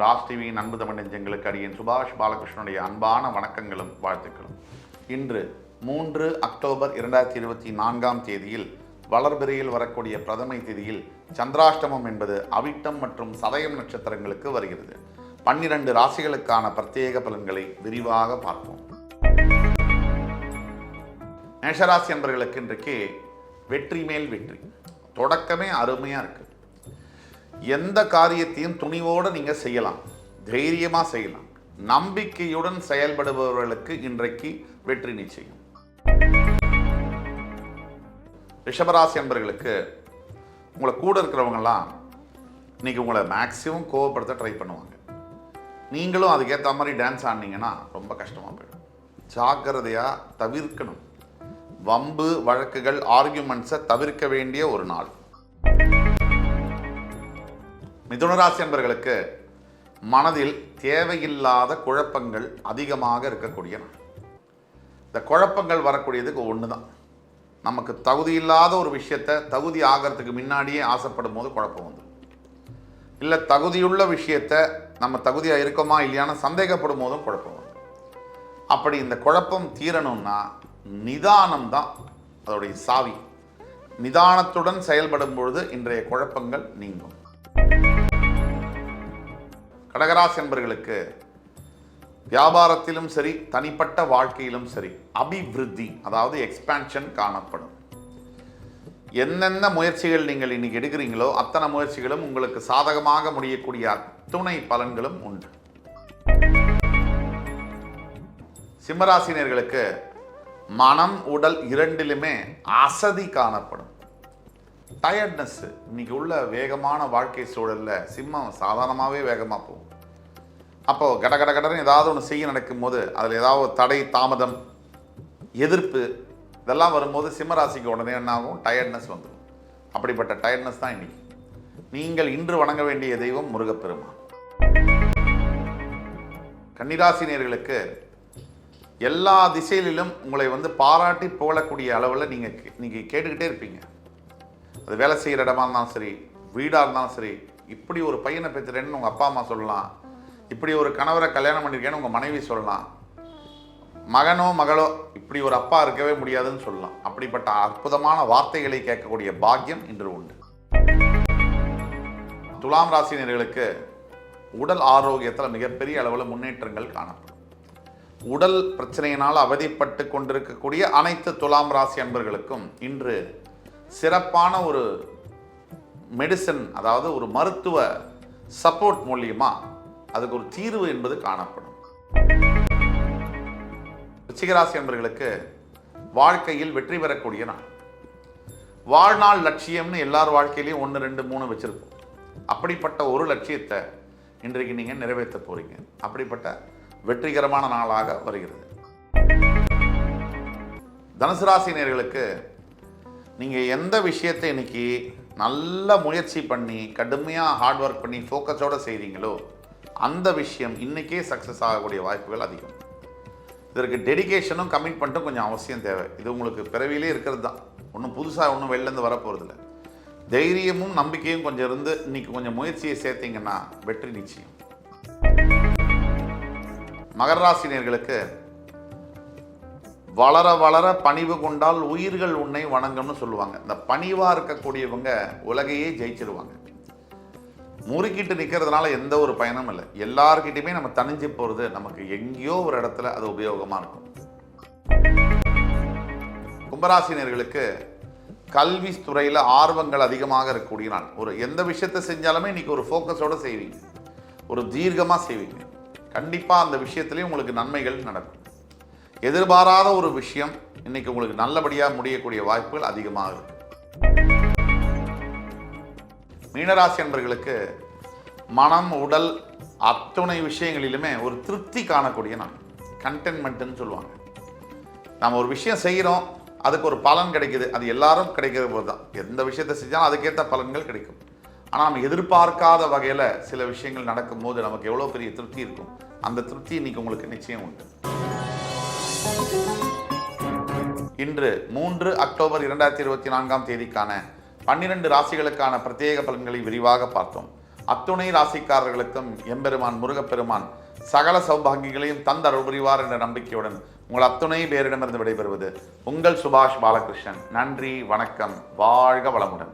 ராஜ் டிவியின் அன்பு தமிழ் நெஞ்சங்களுக்கு அடியேன் சுபாஷ் பாலகிருஷ்ணனுடைய அன்பான வணக்கங்களும் வாழ்த்துக்களும். இன்று 3 அக்டோபர் 2024 தேதியில் வளர்பிறையில் வரக்கூடிய பிரதமை திதியில் சந்திராஷ்டமம் என்பது அவிட்டம் மற்றும் சதயம் நட்சத்திரங்களுக்கு வருகிறது. 12 ராசிகளுக்கான பிரத்யேக பலன்களை விரிவாக பார்ப்போம். மேஷராசி என்பவர்களுக்கு இன்றைக்கு வெற்றி மேல் வெற்றி, தொடக்கமே அருமையாக இருக்கு. எந்த காரியத்தையும் துணிவோடு நீங்கள் செய்யலாம், தைரியமாக செய்யலாம். நம்பிக்கையுடன் செயல்படுபவர்களுக்கு இன்றைக்கு வெற்றி நிச்சயம். ரிஷபராசி என்பவர்களுக்கு உங்களை கூட இருக்கிறவங்கலாம் இன்னைக்கு உங்களை மேக்சிமம் கோவப்படுத்த ட்ரை பண்ணுவாங்க. நீங்களும் அதுக்கேற்ற மாதிரி டான்ஸ் ஆடினீங்கன்னா ரொம்ப கஷ்டமாக போயிடும். ஜாக்கிரதையாக தவிர்க்கணும். வம்பு வழக்குகள் ஆர்கியூமெண்ட்ஸை தவிர்க்க வேண்டிய ஒரு நாள். மிதுனராசி என்பவர்களுக்கு மனதில் தேவையில்லாத குழப்பங்கள் அதிகமாக இருக்கக்கூடிய நாள். இந்த குழப்பங்கள் வரக்கூடியதுக்கு ஒன்று தான், நமக்கு தகுதி இல்லாத ஒரு விஷயத்தை தகுதி ஆகிறதுக்கு முன்னாடியே ஆசைப்படும் போது குழப்பம் வந்து, இல்லை தகுதியுள்ள விஷயத்தை நம்ம தகுதியாக இருக்கோமா இல்லையான்னு சந்தேகப்படும் போதும் குழப்பம் வந்து. அப்படி இந்த குழப்பம் தீரணும்னா நிதானம் தான் அதோடைய சாவி. நிதானத்துடன் செயல்படும் பொழுது இன்றைய குழப்பங்கள் நீங்கும். கடகராசி என்பவர்களுக்கு வியாபாரத்திலும் சரி தனிப்பட்ட வாழ்க்கையிலும் சரி அபிவிருத்தி, அதாவது எக்ஸ்பான்ஷன் காணப்படும். என்னென்ன முயற்சிகள் நீங்கள் இன்னைக்கு எடுக்கிறீங்களோ அத்தனை முயற்சிகளும் உங்களுக்கு சாதகமாக முடியக்கூடிய அத்துணை பலன்களும் உண்டு. சிம்மராசினியர்களுக்கு மனம் உடல் இரண்டிலுமே அசதி காணப்படும். டயர்ட்னஸ் இன்னைக்கு உள்ள வேகமான வாழ்க்கை சூழல்ல சிம்மம் சாதாரணமாகவே வேகமாக போகும். அப்போ கடன்னு ஏதாவது ஒன்று செய்ய நடக்கும்போது அதில் ஏதாவது தடை தாமதம் எதிர்ப்பு இதெல்லாம் வரும்போது சிம்மராசிக்கு உடனே என்ன ஆகும்? டயர்ட்னஸ் வந்துடும். அப்படிப்பட்ட டயர்ட்னஸ் தான் இன்னைக்கு. நீங்கள் இன்று வணங்க வேண்டிய தெய்வம் முருகப்பெருமான். கன்னிராசினியர்களுக்கு எல்லா திசையிலும் உங்களை பாராட்டி புகழக்கூடிய அளவில் நீங்கள் கேட்டுக்கிட்டே இருப்பீங்க. அது வேலை செய்கிற இடமா இருந்தாலும் சரி, வீடாக இருந்தாலும் சரி, இப்படி ஒரு பையனை பெற்றுறேன்னு உங்கள் அப்பா அம்மா சொல்லலாம், இப்படி ஒரு கணவரை கல்யாணம் பண்ணியிருக்கேன்னு உங்கள் மனைவி சொல்லலாம், மகனோ மகளோ இப்படி ஒரு அப்பா இருக்கவே முடியாதுன்னு சொல்லலாம். அப்படிப்பட்ட அற்புதமான வார்த்தைகளை கேட்கக்கூடிய பாக்கியம் இன்று உண்டு. துலாம் ராசினியர்களுக்கு உடல் ஆரோக்கியத்தில் மிகப்பெரிய அளவில் முன்னேற்றங்கள் காணப்படும். உடல் பிரச்சனையினால் அவதிப்பட்டு கொண்டிருக்கக்கூடிய அனைத்து துலாம் ராசி அன்பர்களுக்கும் இன்று சிறப்பான ஒரு மெடிசன், அதாவது ஒரு மருத்துவ சப்போர்ட் மூலியமா அதுக்கு ஒரு தீர்வு என்பது காணப்படும். ரிச்சிகராசி என்பவர்களுக்கு வாழ்க்கையில் வெற்றி பெறக்கூடிய நாள். வாழ்நாள் லட்சியம்னு எல்லார் வாழ்க்கையிலையும் 1, 2, 3 வச்சிருப்போம். அப்படிப்பட்ட ஒரு லட்சியத்தை இன்றைக்கு நீங்க நிறைவேற்ற போறீங்க. அப்படிப்பட்ட வெற்றிகரமான நாளாக வருகிறது. தனுசு ராசினியர்களுக்கு நீங்கள் எந்த விஷயத்தை இன்னைக்கு நல்ல முயற்சி பண்ணி கடுமையாக ஹார்ட் ஒர்க் பண்ணி ஃபோக்கஸோடு செய்கிறீங்களோ அந்த விஷயம் இன்றைக்கே சக்ஸஸ் ஆகக்கூடிய வாய்ப்புகள் அதிகம். இதற்கு டெடிகேஷனும் கமிட்மெண்ட்டும் கொஞ்சம் அவசியம் தேவை. இது உங்களுக்கு பிறவிலே இருக்கிறது தான், ஒன்றும் புதுசாக ஒன்றும் வெளிலேருந்து வரப்போகிறதில்ல. தைரியமும் நம்பிக்கையும் கொஞ்சம் இருந்து இன்னைக்கு கொஞ்சம் முயற்சியை சேர்த்தீங்கன்னா வெற்றி நிச்சயம். மகர ராசினியர்களுக்கு வளர வளர பணிவு கொண்டால் உயிர்கள் உன்னை வணங்கும்னு சொல்லுவாங்க. இந்த பணிவாக இருக்கக்கூடியவங்க உலகையே ஜெயிச்சிருவாங்க. முறுக்கிட்டு நிற்கிறதுனால எந்த ஒரு பயனும் இல்லை. எல்லார்கிட்டையுமே நம்ம தனிஞ்சு போகிறது நமக்கு எங்கேயோ ஒரு இடத்துல அது உபயோகமாக இருக்கும். கும்பராசினியர்களுக்கு கல்வி துறையில் ஆர்வங்கள் அதிகமாக இருக்கக்கூடிய நாள். ஒரு எந்த விஷயத்தை செஞ்சாலுமே இன்னைக்கு ஒரு ஃபோக்கஸோடு செய்வீங்க, ஒரு தீர்க்கமாக செய்வீங்க. கண்டிப்பாக அந்த விஷயத்துலேயும் உங்களுக்கு நன்மைகள் நடக்கும். எதிர்பாராத ஒரு விஷயம் இன்னைக்கு உங்களுக்கு நல்லபடியாக முடியக்கூடிய வாய்ப்புகள் அதிகமாக இருக்கு. மீனராசி என்பவர்களுக்கு மனம் உடல் அத்துணை விஷயங்களிலுமே ஒரு திருப்தி காணக்கூடிய நாள். கண்டென்மெண்ட்னு சொல்லுவாங்க. நம்ம ஒரு விஷயம் செய்கிறோம், அதுக்கு ஒரு பலன் கிடைக்குது. அது எல்லாரும் கிடைக்கிற போது தான். எந்த விஷயத்தை செஞ்சாலும் அதுக்கேற்ற பலன்கள் கிடைக்கும். ஆனால் நம்ம எதிர்பார்க்காத வகையில் சில விஷயங்கள் நடக்கும்போது நமக்கு எவ்வளோ பெரிய திருப்தி இருக்கும். அந்த திருப்தி இன்னைக்கு உங்களுக்கு நிச்சயம் உண்டு. இன்று 3 அக்டோபர் 2024 தேதிக்கான 12 ராசிகளுக்கான பிரத்யேக பலன்களை விரிவாக பார்த்தோம். அத்துணை ராசிக்காரர்களுக்கும் எம்பெருமான் முருகப்பெருமான் சகல சௌபாகியங்களையும் தந்தருள் புரிவார் என்ற நம்பிக்கையுடன் உங்கள் அத்துணை பேரிடமிருந்து விடைபெறுவது உங்கள் சுபாஷ் பாலகிருஷ்ணன். நன்றி, வணக்கம், வாழ்க வளமுடன்.